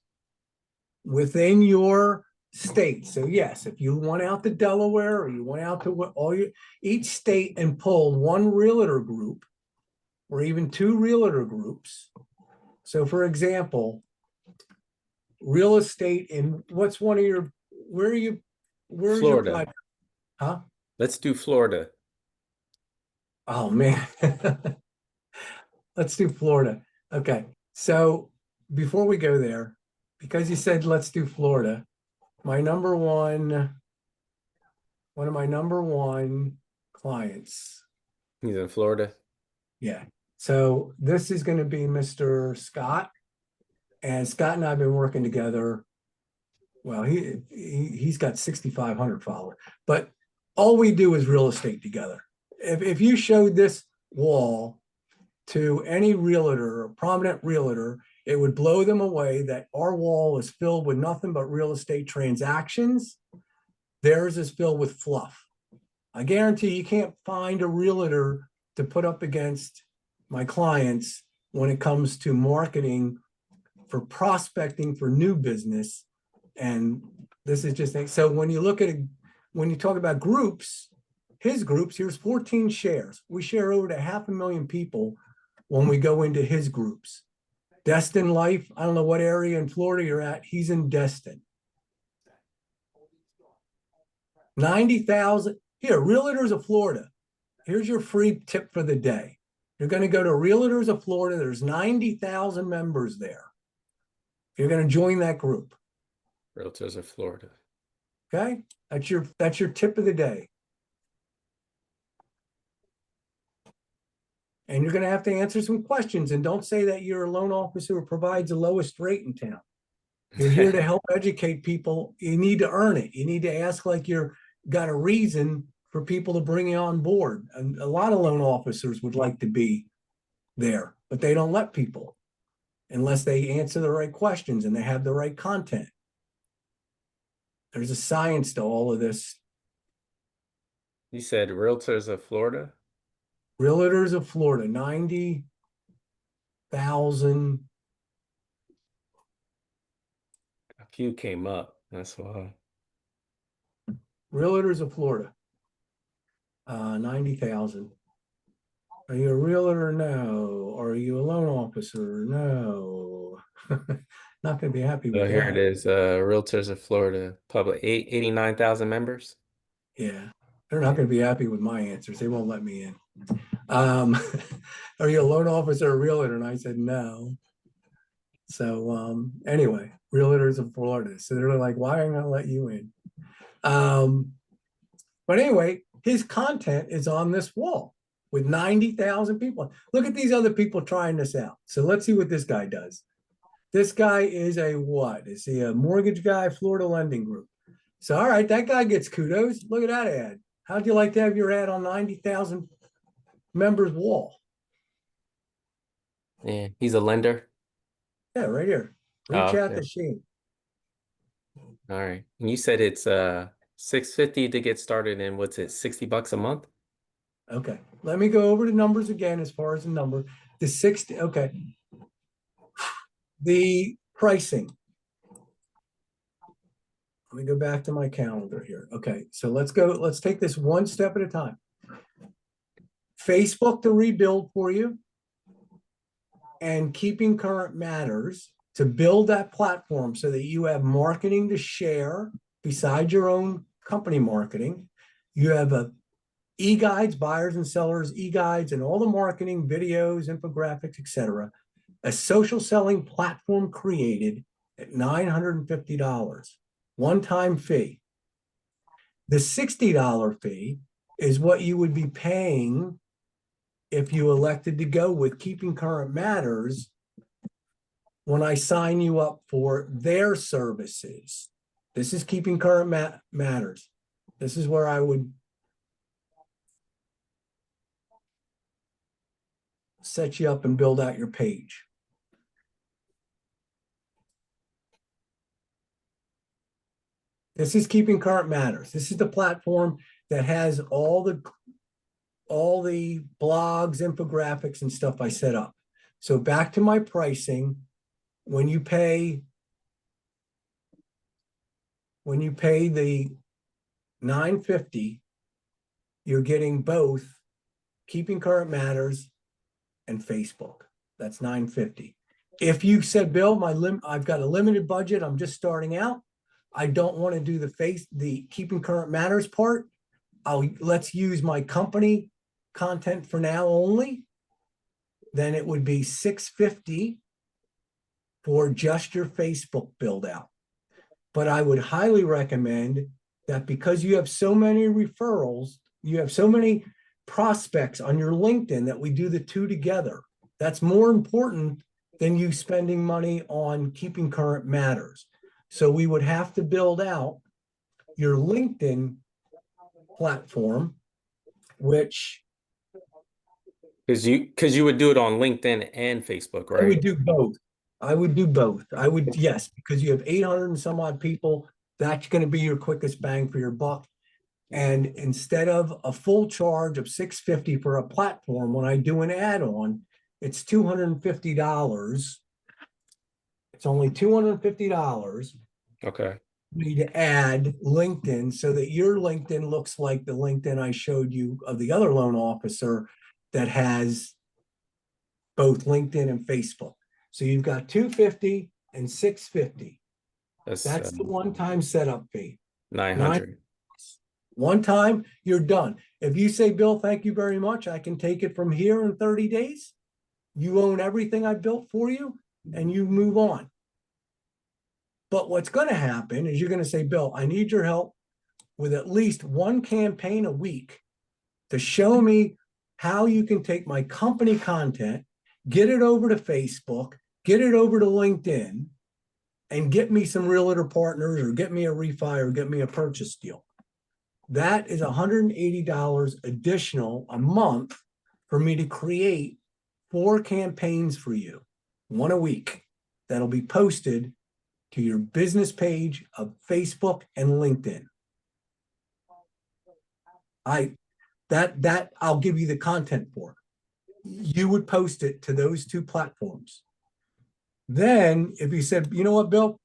within your state. So yes, if you went out to Delaware or you went out to each state and pulled one realtor group or even 2 realtor groups. So for example, real estate in what's one of your, where's your Florida. Huh? Let's do Florida. Oh man. Let's do Florida. Okay. So before we go there, because you said let's do Florida, one of my number one clients. He's in Florida. Yeah. So this is going to be Mr. Scott. And Scott and I have been working together. Well, he's got 6,500 followers, but all we do is real estate together. If you showed this wall to any realtor or prominent realtor, it would blow them away that our wall is filled with nothing but real estate transactions. Theirs is filled with fluff. I guarantee you can't find a realtor to put up against my clients when it comes to marketing for prospecting for new business. And this is just, so when you look at it, when you talk about groups, his groups, here's 14 shares. We share over to 500,000 people when we go into his groups. Destin Life, I don't know what area in Florida you're at, he's in Destin. 90,000, here, Realtors of Florida. Here's your free tip for the day. You're going to go to Realtors of Florida. There's 90,000 members there. You're going to join that group. Realtors of Florida. Okay, that's your tip of the day. And you're going to have to answer some questions. And don't say that you're a loan officer who provides the lowest rate in town. You're here to help educate people. You need to earn it. You need to ask like you're got a reason for people to bring you on board. And a lot of loan officers would like to be there, but they don't let people unless they answer the right questions and they have the right content. There's a science to all of this. You said Realtors of Florida? Realtors of Florida, 90,000. A few came up. That's why. Realtors of Florida, 90,000. Are you a realtor? No. Are you a loan officer? No. Not going to be happy with So here it that. is. Realtors of Florida, public 89,000 members. Yeah, they're not going to be happy with my answers. They won't let me in. Are you a loan officer or a realtor? And I said no. So anyway, Realtors of Florida. So they're like, why am I going to let you in? But anyway, his content is on this wall with 90,000 people. Look at these other people trying this out. So let's see what this guy does. This guy is a what? Is he a mortgage guy, Florida Lending Group? So, all right, that guy gets kudos. Look at that ad. How'd you like to have your ad on 90,000 members wall? Yeah, he's a lender. Yeah, right here. Reach out to Shane. All right. And you said it's $650 to get started, and what's it, $60 a month? Okay. Let me go over the numbers again as far as the number. The 60, okay. The pricing. Let me go back to my calendar here. Okay, so let's take this one step at a time. Facebook to rebuild for you, and Keeping Current Matters to build that platform so that you have marketing to share besides your own company marketing. You have a e-guides, buyers and sellers, e-guides, and all the marketing, videos, infographics, etc. A social selling platform created at $950, one-time fee. The $60 fee is what you would be paying if you elected to go with Keeping Current Matters when I sign you up for their services. This is Keeping Current Matters. This is where I would set you up and build out your page. This is Keeping Current Matters. This is the platform that has all the blogs, infographics, and stuff I set up. So back to my pricing, when you pay the $950, you're getting both Keeping Current Matters and Facebook. That's $950. If you said, Bill, I've got a limited budget, I'm just starting out, I don't want to do the Keeping Current Matters part, let's use my company content for now only, then it would be $650 for just your Facebook build out. But I would highly recommend that, because you have so many referrals, you have so many prospects on your LinkedIn, that we do the two together. That's more important than you spending money on Keeping Current Matters. So we would have to build out your LinkedIn platform, which because you would do it on LinkedIn and Facebook, right? I would do both. Yes, because you have 800 and some odd people. That's going to be your quickest bang for your buck. And instead of a full charge of $650 for a platform, when I do an add-on, it's $250. It's only $250. Okay. Me to add LinkedIn so that your LinkedIn looks like the LinkedIn I showed you of the other loan officer that has both LinkedIn and Facebook. So you've got $250 and $650. That's the one-time setup fee. 900. One time, you're done. If you say, Bill, thank you very much, I can take it from here in 30 days. You own everything I built for you, and you move on. But what's going to happen is you're going to say, Bill, I need your help with at least one campaign a week to show me how you can take my company content, get it over to Facebook, get it over to LinkedIn, and get me some realtor partners, or get me a refi, or get me a purchase deal. That is $180 additional a month for me to create 4 campaigns for you, one a week, that'll be posted to your business page of Facebook and LinkedIn. I'll give you the content for. You would post it to those 2 platforms. Then if you said, you know what, Bill,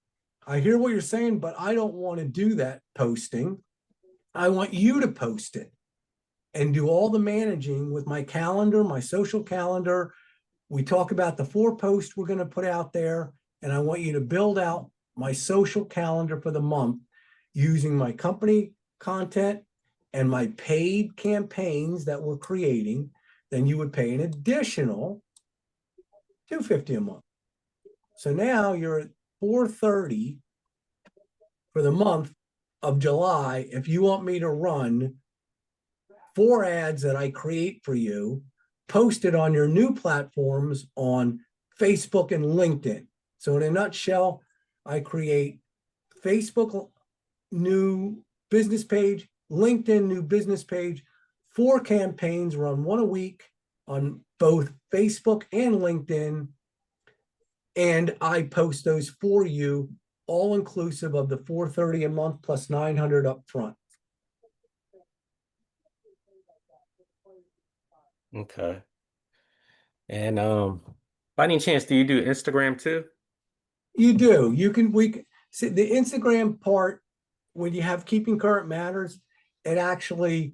I hear what you're saying, but I don't want to do that posting. I want you to post it and do all the managing with my calendar, my social calendar. We talk about the 4 posts we're going to put out there, and I want you to build out my social calendar for the month using my company content and my paid campaigns that we're creating. Then you would pay an additional $250 a month. So now you're at $430 for the month of July. If you want me to run 4 ads that I create for you, posted on your new platforms on Facebook and LinkedIn. So in a nutshell, I create Facebook new business page, LinkedIn new business page, 4 campaigns, run one a week on both Facebook and LinkedIn. And I post those for you, all inclusive of the $430 a month plus $900 up front. Okay. And by any chance, do you do Instagram too? You do. We can see the Instagram part when you have Keeping Current Matters, it actually,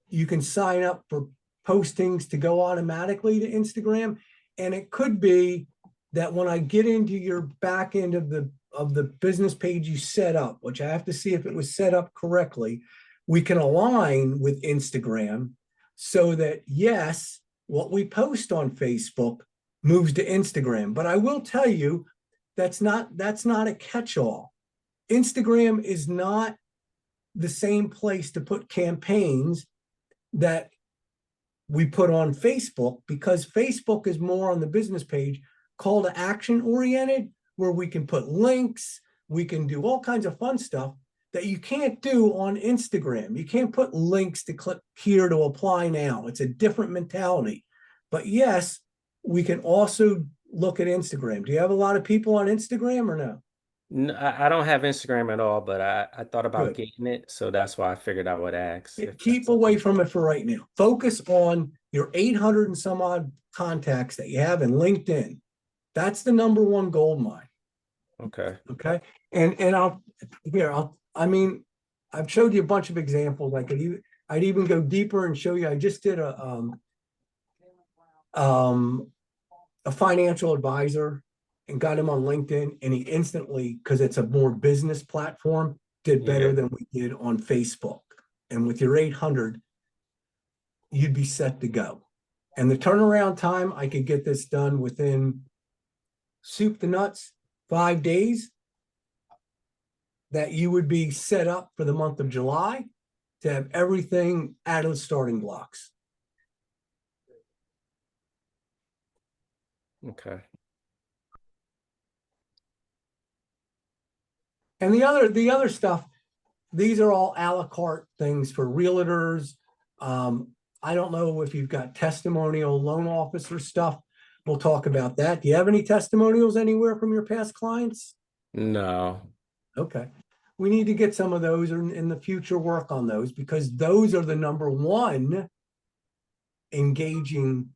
you can sign up for postings to go automatically to Instagram. And it could be that when I get into your back end of the business page you set up, which I have to see if it was set up correctly, we can align with Instagram so that, yes, what we post on Facebook moves to Instagram. But I will tell you, that's not a catch-all. Instagram is not the same place to put campaigns that we put on Facebook, because Facebook is more on the business page, call to action oriented, where we can put links, we can do all kinds of fun stuff that you can't do on Instagram. You can't put links to click here to apply now. It's a different mentality. But yes, we can also look at Instagram. Do you have a lot of people on Instagram or no? No, I don't have Instagram at all, but I thought about Good. getting it, so that's why I figured I would ask if Keep that's away something. from it for right now. Focus on your 800 and some odd contacts that you have in LinkedIn. That's the number one gold mine. Okay. Okay. And I mean, I've showed you a bunch of examples. I'd even go deeper and show you. I just did a financial advisor and got him on LinkedIn, and he instantly, because it's a more business platform, did better Yeah. than we did on Facebook. And with your 800, you'd be set to go. And the turnaround time, I could get this done within soup to nuts, 5 days, that you would be set up for the month of July to have everything out of the starting blocks. Okay. And the other stuff, these are all a la carte things for realtors. I don't know if you've got testimonial loan officer stuff. We'll talk about that. Do you have any testimonials anywhere from your past clients? No. Okay. We need to get some of those in the future, work on those, because those are the number one engaging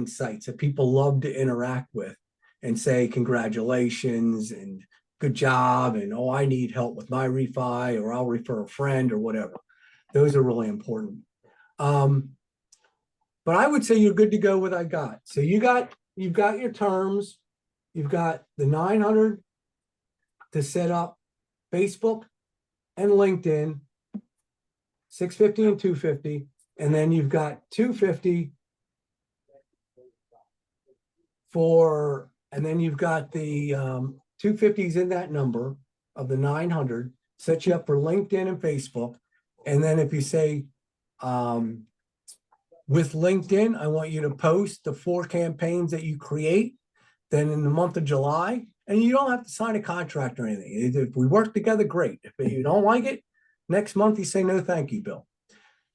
sites that people love to interact with and say congratulations and good job and, oh, I need help with my refi, or I'll refer a friend or whatever. Those are really important. But I would say you're good to go with I got. So you've got your terms, you've got the 900 to set up Facebook and LinkedIn, 650 and 250, and then you've got 250 for, and then you've got the 250s in that number of the 900, set you up for LinkedIn and Facebook. And then if you say, with LinkedIn, I want you to post the 4 campaigns that you create, then in the month of July, and you don't have to sign a contract or anything. If we work together, great. If you don't like it, next month you say, no, thank you, Bill.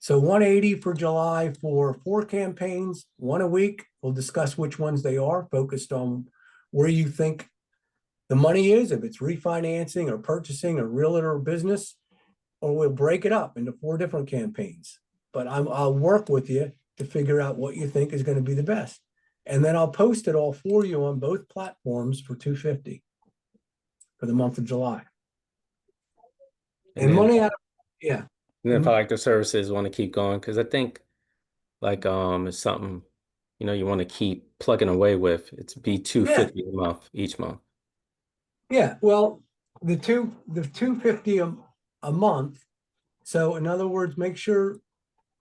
So 180 for July for 4 campaigns, 1 a week. We'll discuss which ones they are, focused on where you think the money is, if it's refinancing or purchasing or realtor or business, or we'll break it up into 4 different campaigns. But I'll work with you to figure out what you think is going to be the best. And then I'll post it all for you on both platforms for 250 for the month of July. And money out of, yeah. And if I like the services, want to keep going, because I think like it's something, you want to keep plugging away with. It's be 250 a month each month. Yeah, well, the 250 a month. So in other words, make sure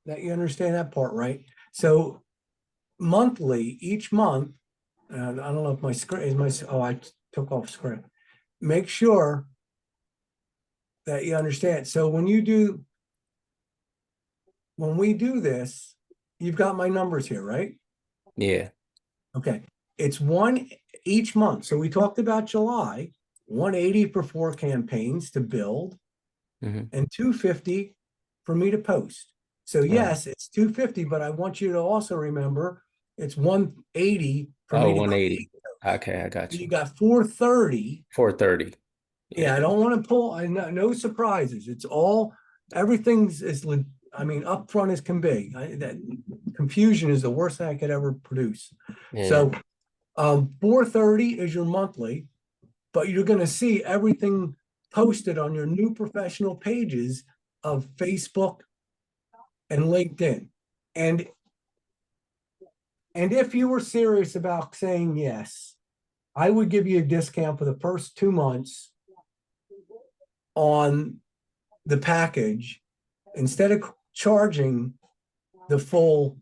that you understand that part, right? So monthly, each month, I don't know if my screen is I took off screen. Make sure that you understand. So when we do this, you've got my numbers here, right? Yeah. Okay. It's 1 each month. So we talked about July, 180 for 4 campaigns to build, and 250 for me to post. So yes, it's 250, but I want you to also remember it's 180 for me to 180. create. Okay, I got you. You got 430. 430. Yeah, I don't want to pull. No surprises. It's all, everything's upfront as can be. That confusion is the worst thing I could ever produce. Yeah. So 430 is your monthly. but you're going to see everything posted on your new professional pages of Facebook and LinkedIn. And if you were serious about saying yes, I would give you a discount for the first 2 months on the package. Instead of charging the full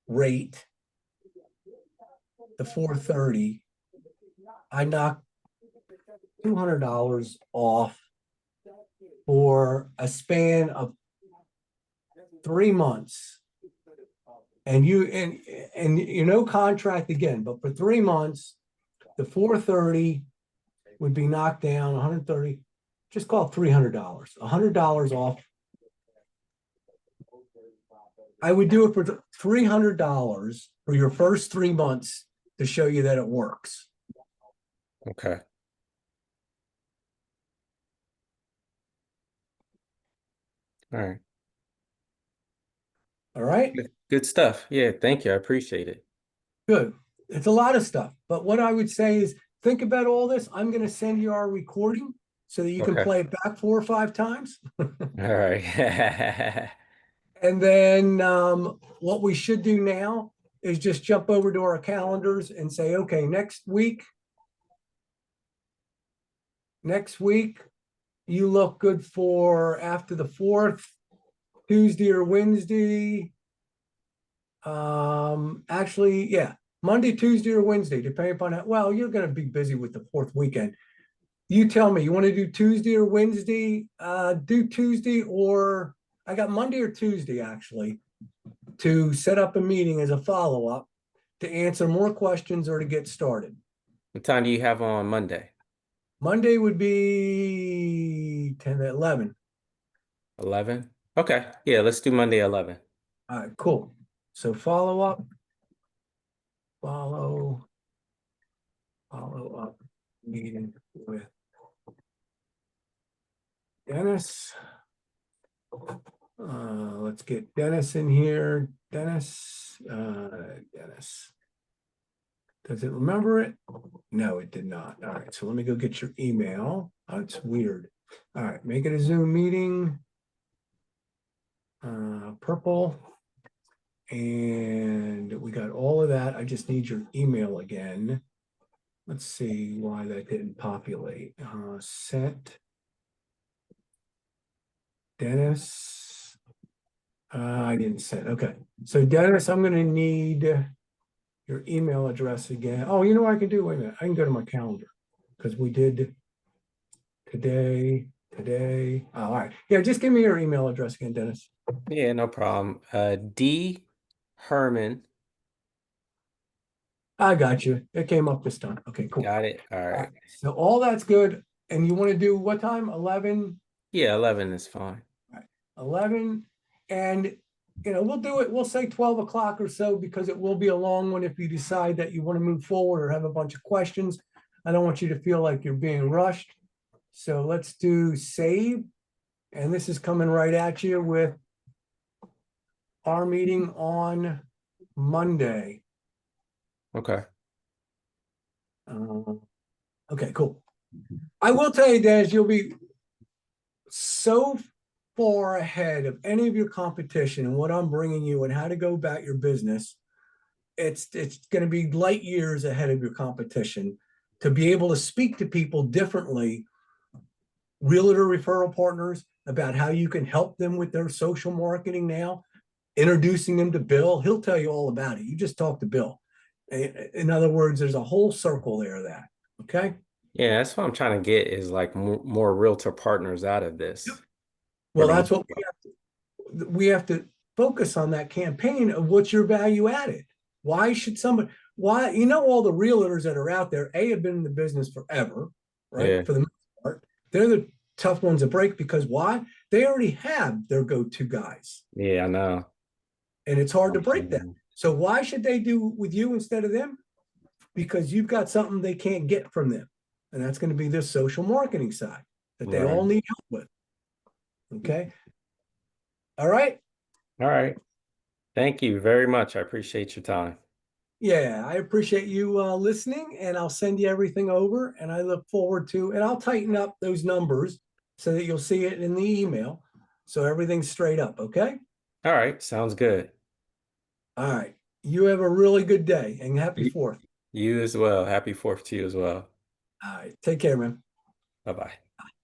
rate, the $430, I knocked $200 off for a span of 3 months. And you know contract again, but for 3 months, the $430 would be knocked down 130, just call it $300, $100 off. I would do it for $300 for your first 3 months to show you that it works. Okay. All right. All right. Good stuff. Yeah, thank you. I appreciate it. Good. It's a lot of stuff. But what I would say is think about all this. I'm going to send you our recording so that you can Okay. play it back 4 or 5 times. All right. And then what we should do now is just jump over to our calendars and say, okay, next week, you look good for after the 4th, Tuesday or Wednesday. Actually, yeah, Monday, Tuesday, or Wednesday, depending upon that. Well, you're going to be busy with the 4th weekend. You tell me, you want to do Tuesday or Wednesday? Do Tuesday, or I got Monday or Tuesday actually to set up a meeting as a follow-up to answer more questions or to get started. What time do you have on Monday? Monday would be 10 to 11. 11? Okay. Yeah, let's do Monday 11. All right, cool. So follow up meeting with Dennis. Let's get Dennis in here. Dennis. Does it remember it? No, it did not. All right, so let me go get your email. Oh, it's weird. All right, make it a Zoom meeting. Purple. And we got all of that. I just need your email again. Let's see why that didn't populate. Sent. Dennis. I didn't send. Okay. So Dennis, I'm going to need your email address again. Oh, you know what I can do? Wait a minute. I can go to my calendar because we did today. Oh, all right. Yeah, just give me your email address again, Dennis. Yeah, no problem. D Herman. I got you. It came up this time. Okay, cool. Got it. All right. So all that's good. And you want to do what time? 11? Yeah, 11 is fine. 11. And, we'll do it. We'll say 12 o'clock or so because it will be a long one if you decide that you want to move forward or have a bunch of questions. I don't want you to feel like you're being rushed. So let's do save. And this is coming right at you with our meeting on Monday. Okay. Okay, cool. I will tell you, Des, you'll be so far ahead of any of your competition and what I'm bringing you and how to go about your business. It's going to be light years ahead of your competition to be able to speak to people differently, realtor referral partners, about how you can help them with their social marketing now, introducing them to Bill. He'll tell you all about it. You just talk to Bill. In other words, there's a whole circle there of that. Okay. Yeah, that's what I'm trying to get is like more realtor partners out of this. Well, that's what we have to focus on, that campaign of what's your value added. Why should somebody, all the realtors that are out there, have been in the business forever, right? Yeah. For the most part, they're the tough ones to break because why? They already have their go-to guys. Yeah, I know. And it's hard to break that. So why should they do with you instead of them? Because you've got something they can't get from them. And that's going to be this social marketing side that they all need help with. Okay. All right. All right. Thank you very much. I appreciate your time. Yeah, I appreciate you listening, and I'll send you everything over. And I look forward to, and I'll tighten up those numbers so that you'll see it in the email. So everything's straight up. Okay. All right, sounds good. All right. You have a really good day and happy You, 4th. you as well. Happy 4th to you as well. All right. Take care, man. Bye-bye.